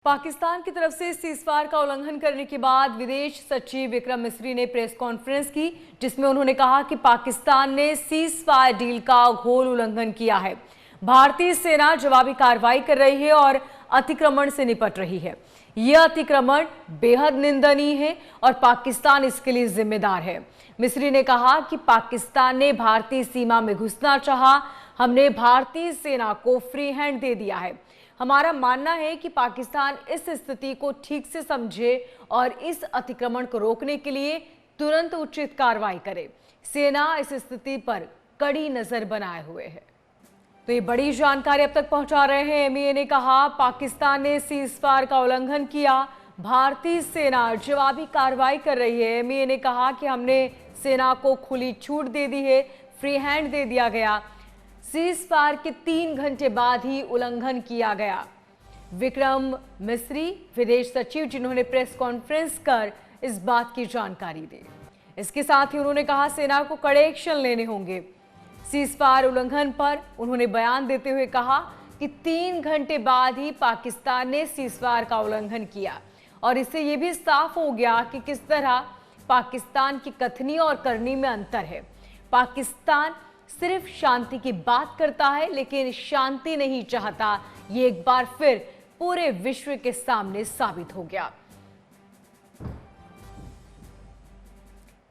पाकिस्तान की तरफ से सीज़फायर का उल्लंघन करने के बाद विदेश सचिव विक्रम मिस्री ने प्रेस कॉन्फ्रेंस की, जिसमें उन्होंने कहा कि पाकिस्तान ने सीज़फायर डील का घोर उल्लंघन किया है। भारतीय सेना जवाबी कार्रवाई कर रही है और अतिक्रमण से निपट रही है। यह अतिक्रमण बेहद निंदनीय है और पाकिस्तान इसके लिए जिम्मेदार है। मिस्री ने कहा कि पाकिस्तान ने भारतीय सीमा में घुसना चाहा, हमने भारतीय सेना को फ्री हैंड दे दिया है। हमारा मानना है कि पाकिस्तान इस स्थिति को ठीक से समझे और इस अतिक्रमण को रोकने के लिए तुरंत उचित कार्रवाई करे। सेना इस स्थिति पर कड़ी नजर बनाए हुए है। तो ये बड़ी जानकारी अब तक पहुंचा रहे हैं। एमईए ने कहा पाकिस्तान ने सीज़फायर का उल्लंघन किया, भारतीय सेना जवाबी कार्रवाई कर रही है। एमईए ने कहा कि हमने सेना को खुली छूट दे दी है, फ्री हैंड दे दिया गया। सीज़फायर के 3 घंटे बाद ही उल्लंघन किया गया। विक्रम मिस्री विदेश सचिव, जिन्होंने प्रेस कॉन्फ्रेंस कर इस बात की जानकारी दी। इसके साथ ही उन्होंने कहा सेना को कड़े एक्शन लेने होंगे। सीज़फायर उल्लंघन पर उन्होंने बयान देते हुए कहा कि 3 घंटे बाद ही पाकिस्तान ने सीज़फायर का उल्लंघन किया और इससे यह भी साफ हो गया कि किस तरह पाकिस्तान की कथनी और करनी में अंतर है। पाकिस्तान सिर्फ शांति की बात करता है लेकिन शांति नहीं चाहता। ये एक बार फिर पूरे विश्व के सामने साबित हो गया।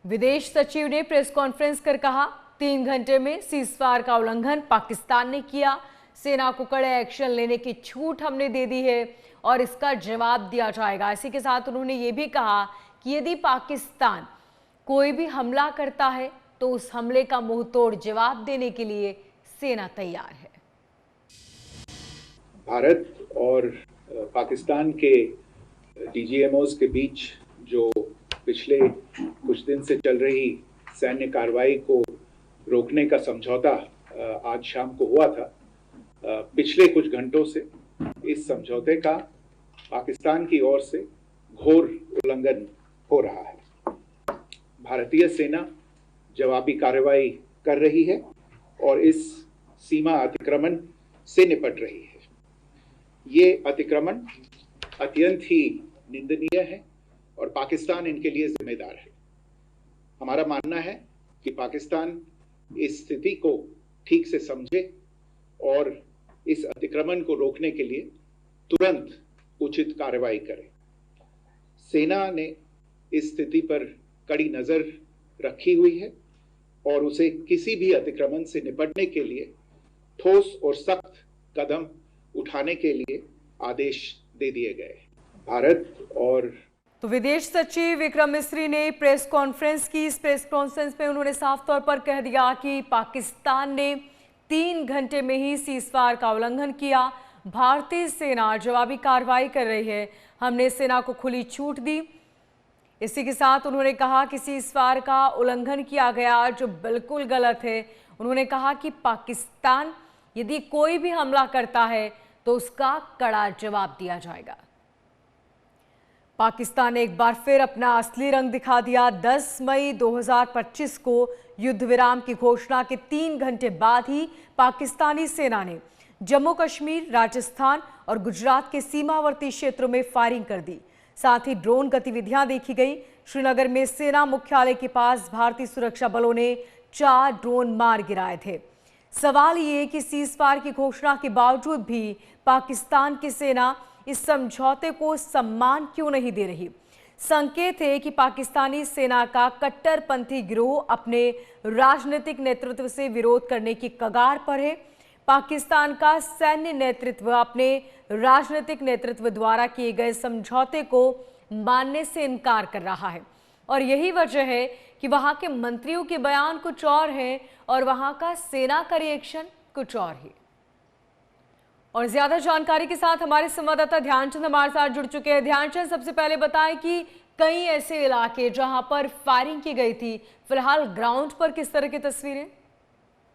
विदेश सचिव ने प्रेस कॉन्फ्रेंस कर कहा 3 घंटे में सीज़फायर का उल्लंघन पाकिस्तान ने किया, सेना को कड़े एक्शन लेने की छूट हमने दे दी है और इसका जवाब दिया जाएगा। इसी के साथ उन्होंने ये भी कहा कि यदि पाकिस्तान कोई भी हमला करता है तो उस हमले का मुंह तोड़ जवाब देने के लिए सेना तैयार है। भारत और पाकिस्तान के डीजीएमओज के बीच जो पिछले कुछ दिन से चल रही सैन्य कार्रवाई को रोकने का समझौता आज शाम को हुआ था, पिछले कुछ घंटों से इस समझौते का पाकिस्तान की ओर से घोर उल्लंघन हो रहा है। भारतीय सेना जवाबी कार्रवाई कर रही है और इस सीमा अतिक्रमण से निपट रही है। ये अतिक्रमण अत्यंत ही निंदनीय है और पाकिस्तान इनके लिए जिम्मेदार है। हमारा मानना है कि पाकिस्तान इस स्थिति को ठीक से समझे और इस अतिक्रमण को रोकने के लिए तुरंत उचित कार्रवाई करे। सेना ने इस स्थिति पर कड़ी नजर रखी हुई है और उसे किसी भी अतिक्रमण से निपटने के लिए ठोस और सख्त कदम उठाने के लिए आदेश दे दिए गए। भारत और तो विदेश सचिव विक्रम मिस्री ने प्रेस कॉन्फ्रेंस की। इस प्रेस कॉन्फ्रेंस में उन्होंने साफ तौर पर कह दिया कि पाकिस्तान ने 3 घंटे में ही सीज़फायर का उल्लंघन किया, भारतीय सेना जवाबी कार्रवाई कर रही है, हमने सेना को खुली छूट दी। इसी के साथ उन्होंने कहा कि सीज़फायर का उल्लंघन किया गया, जो बिल्कुल गलत है। उन्होंने कहा कि पाकिस्तान यदि कोई भी हमला करता है तो उसका कड़ा जवाब दिया जाएगा। पाकिस्तान ने एक बार फिर अपना असली रंग दिखा दिया। 10 मई 2025 को युद्ध विराम की घोषणा के 3 घंटे बाद ही पाकिस्तानी सेना ने जम्मू कश्मीर, राजस्थान और गुजरात के सीमावर्ती क्षेत्रों में फायरिंग कर दी। साथ ही ड्रोन गतिविधियां देखी गई। श्रीनगर में सेना मुख्यालय के पास भारतीय सुरक्षा बलों ने 4 ड्रोन मार गिराए थे। सवाल ये कि सीज़फायर की घोषणा के बावजूद भी पाकिस्तान की सेना इस समझौते को सम्मान क्यों नहीं दे रही? संकेत है कि पाकिस्तानी सेना का कट्टरपंथी गिरोह अपने राजनीतिक नेतृत्व से विरोध करने की कगार पर है। पाकिस्तान का सैन्य नेतृत्व अपने राजनीतिक नेतृत्व द्वारा किए गए समझौते को मानने से इनकार कर रहा है और यही वजह है कि वहां के मंत्रियों के बयान कुछ और हैं और वहां का सेना का रिएक्शन कुछ और ही। और ज्यादा जानकारी के साथ हमारे संवाददाता ध्यानचंद हमारे साथ जुड़ चुके हैं। ध्यानचंद, सबसे पहले बताएं कि कई ऐसे इलाके जहां पर फायरिंग की गई थी, फिलहाल ग्राउंड पर किस तरह की तस्वीरें?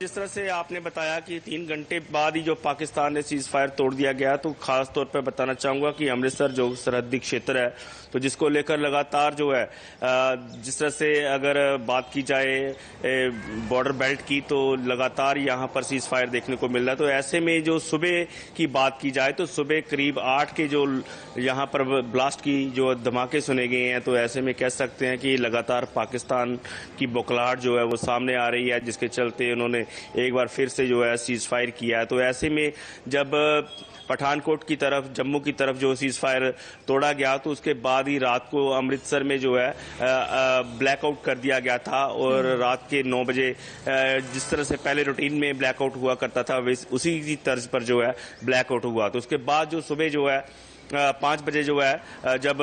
जिस तरह से आपने बताया कि 3 घंटे बाद ही जो पाकिस्तान ने सीज फायर तोड़ दिया गया, तो खास तौर पर बताना चाहूंगा कि अमृतसर जो सरहदी क्षेत्र है, तो जिसको लेकर लगातार जो है जिस तरह से अगर बात की जाए बॉर्डर बेल्ट की, तो लगातार यहाँ पर सीज फायर देखने को मिल रहा है। तो ऐसे में जो सुबह की बात की जाए तो सुबह करीब 8 के जो यहाँ पर ब्लास्ट की जो धमाके सुने गए हैं, तो ऐसे में कह सकते हैं कि लगातार पाकिस्तान की बौखलाहट जो है वो सामने आ रही है, जिसके चलते उन्होंने एक बार फिर से जो है सीज फायर किया है। तो ऐसे में जब पठानकोट की तरफ, जम्मू की तरफ जो सीज फायर तोड़ा गया, तो उसके बाद ही रात को अमृतसर में जो है ब्लैकआउट कर दिया गया था। और रात के 9 बजे जिस तरह से पहले रूटीन में ब्लैकआउट हुआ करता था, उसी की तर्ज पर जो है ब्लैकआउट हुआ। तो उसके बाद जो सुबह जो है 5 बजे जो है जब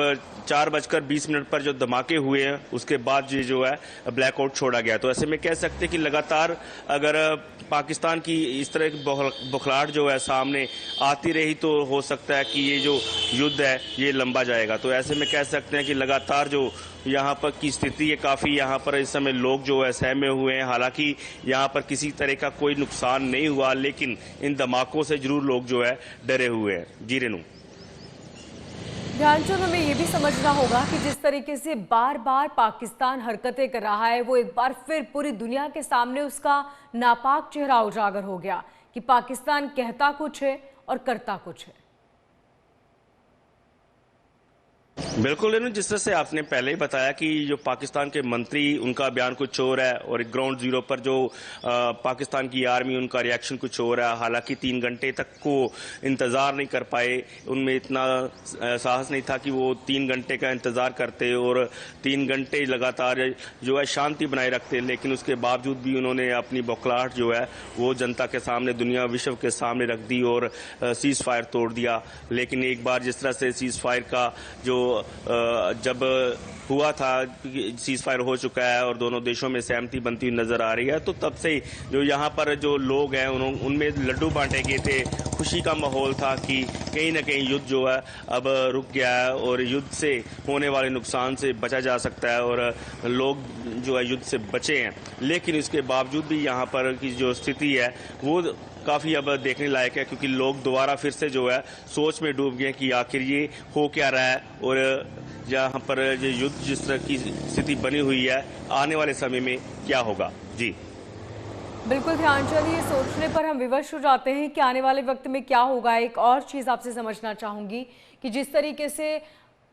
4:20 पर जो धमाके हुए हैं, उसके बाद ये जो है ब्लैकआउट छोड़ा गया। तो ऐसे में कह सकते हैं कि लगातार अगर पाकिस्तान की इस तरह की बौखलाहट जो है सामने आती रही, तो हो सकता है कि ये जो युद्ध है ये लंबा जाएगा। तो ऐसे में कह सकते हैं कि लगातार जो यहाँ पर की स्थिति है, काफ़ी यहाँ पर इस समय लोग जो है सहमे हुए हैं। हालांकि यहाँ पर किसी तरह का कोई नुकसान नहीं हुआ, लेकिन इन धमाकों से जरूर लोग जो है डरे हुए हैं। जी रेनू। ध्यानचंद, हमें ये भी समझना होगा कि जिस तरीके से बार बार पाकिस्तान हरकतें कर रहा है, वो एक बार फिर पूरी दुनिया के सामने उसका नापाक चेहरा उजागर हो गया कि पाकिस्तान कहता कुछ है और करता कुछ है। बिल्कुल रेनू, जिस तरह से आपने पहले ही बताया कि जो पाकिस्तान के मंत्री, उनका बयान कुछ और है और ग्राउंड जीरो पर जो पाकिस्तान की आर्मी, उनका रिएक्शन कुछ और है। हालांकि 3 घंटे तक को इंतजार नहीं कर पाए, उनमें इतना साहस नहीं था कि वो 3 घंटे का इंतजार करते और 3 घंटे लगातार जो है शांति बनाए रखते। लेकिन उसके बावजूद भी उन्होंने अपनी बौखलाहट जो है वो जनता के सामने, दुनिया विश्व के सामने रख दी और सीज फायर तोड़ दिया। लेकिन एक बार जिस तरह से सीज फायर का जो जब हुआ था, सीज फायर हो चुका है और दोनों देशों में सहमति बनती हुई नजर आ रही है, तो तब से जो यहाँ पर जो लोग हैं उनमें लड्डू बांटे गए थे। खुशी का माहौल था कि कहीं ना कहीं युद्ध जो है अब रुक गया है और युद्ध से होने वाले नुकसान से बचा जा सकता है और लोग जो है युद्ध से बचे हैं। लेकिन इसके बावजूद भी यहाँ पर की जो स्थिति है वो काफ़ी अब देखने लायक है, क्योंकि लोग दोबारा फिर से जो है सोच में डूब गए कि आखिर ये हो क्या रहा है और यहाँ पर ये युद्ध जिस तरह की स्थिति बनी हुई है, आने वाले समय में क्या होगा। जी बिल्कुल ध्यानचंद, ये सोचने पर हम विवश हो जाते हैं कि आने वाले वक्त में क्या होगा। एक और चीज़ आपसे समझना चाहूँगी कि जिस तरीके से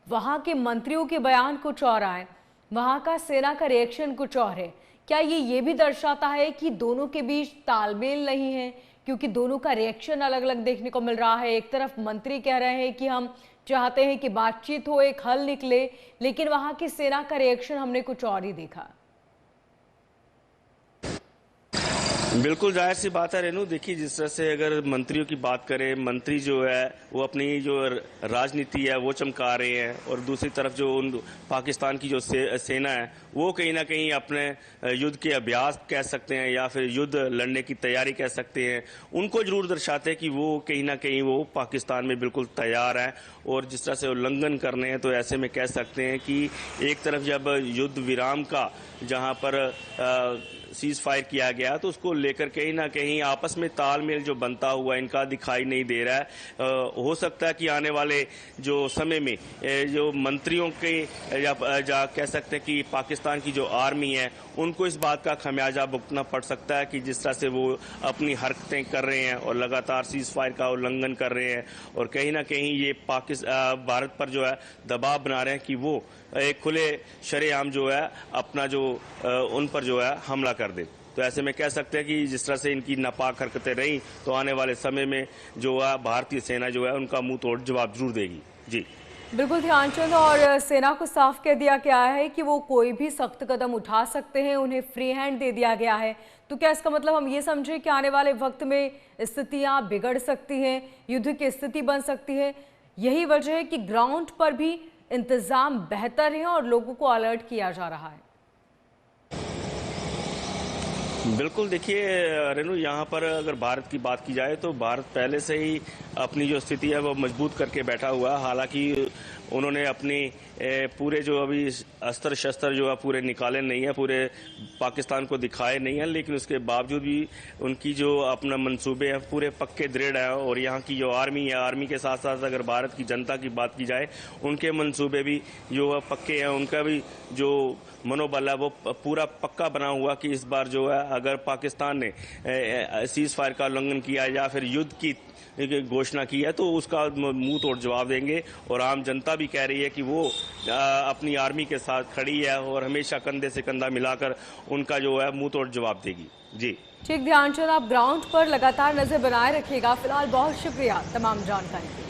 वहाँ के मंत्रियों के बयान कुछ और आए, वहाँ का सेना का रिएक्शन कुछ और है, क्या ये भी दर्शाता है कि दोनों के बीच तालमेल नहीं है? क्योंकि दोनों का रिएक्शन अलग अलग देखने को मिल रहा है। एक तरफ मंत्री कह रहे हैं कि हम चाहते हैं कि बातचीत हो, एक हल निकले, लेकिन वहां की सेना का रिएक्शन हमने कुछ और ही देखा। बिल्कुल जाहिर सी बात है रेनू। देखिए, जिस तरह से अगर मंत्रियों की बात करें, मंत्री जो है वो अपनी जो राजनीति है वो चमका रहे हैं और दूसरी तरफ जो उन पाकिस्तान की जो सेना है वो कहीं ना कहीं अपने युद्ध के अभ्यास कह सकते हैं या फिर युद्ध लड़ने की तैयारी कह सकते हैं, उनको जरूर दर्शाते हैं कि वो कहीं ना कहीं वो पाकिस्तान में बिल्कुल तैयार हैं और जिस तरह से उल्लंघन करने हैं। तो ऐसे में कह सकते हैं कि एक तरफ जब युद्ध विराम का जहां पर सीज फायर किया गया, तो उसको लेकर कहीं ना कहीं आपस में तालमेल जो बनता हुआ इनका दिखाई नहीं दे रहा है। हो सकता है कि आने वाले जो समय में जो मंत्रियों के या कह सकते हैं कि पाकिस्तान की जो आर्मी है उनको इस बात का खमियाजा भुगतना पड़ सकता है कि जिस तरह से वो अपनी हरकतें कर रहे हैं और लगातार सीज फायर का उल्लंघन कर रहे हैं और कहीं ना कहीं ये भारत पर जो है दबाव बना रहे हैं कि वो एक खुले शरेआम जो है अपना जो उन पर जो है हमला कर दे। तो ऐसे में कह सकते हैं कि जिस तरह से इनकी नापाक हरकतें रही, तो आने वाले समय में जो है भारतीय सेना जो है उनका मुंह तोड़ जवाब जरूर देगी। जी बिल्कुल ध्यानचंद, और सेना को साफ कह दिया गया है कि वो कोई भी सख्त कदम उठा सकते हैं, उन्हें फ्री हैंड दे दिया गया है। तो क्या इसका मतलब हम ये समझें कि आने वाले वक्त में स्थितियां बिगड़ सकती हैं, युद्ध की स्थिति बन सकती है? यही वजह है कि ग्राउंड पर भी इंतजाम बेहतर है और लोगों को अलर्ट किया जा रहा है। बिल्कुल, देखिए रेनू, यहाँ पर अगर भारत की बात की जाए तो भारत पहले से ही अपनी जो स्थिति है वो मजबूत करके बैठा हुआ है। हालांकि उन्होंने अपनी पूरे जो अभी अस्त्र शस्त्र जो है पूरे निकाले नहीं है, पूरे पाकिस्तान को दिखाए नहीं है, लेकिन उसके बावजूद भी उनकी जो अपना मंसूबे हैं पूरे पक्के दृढ़ हैं। और यहाँ की जो आर्मी है, आर्मी के साथ साथ अगर भारत की जनता की बात की जाए, उनके मंसूबे भी जो है पक्के हैं, उनका भी जो मनोबल है वो पूरा पक्का बना हुआ कि इस बार जो है अगर पाकिस्तान ने सीज फायर का उल्लंघन किया या फिर युद्ध की घोषणा की है तो उसका मुंह तोड़ जवाब देंगे। और आम जनता भी कह रही है कि वो अपनी आर्मी के साथ खड़ी है और हमेशा कंधे से कंधा मिलाकर उनका जो है मुंह तोड़ जवाब देगी। जी ठीक, ध्यानचंद, आप ग्राउंड पर लगातार नजर बनाए रखिएगा। फिलहाल बहुत शुक्रिया तमाम जानकारी के लिए।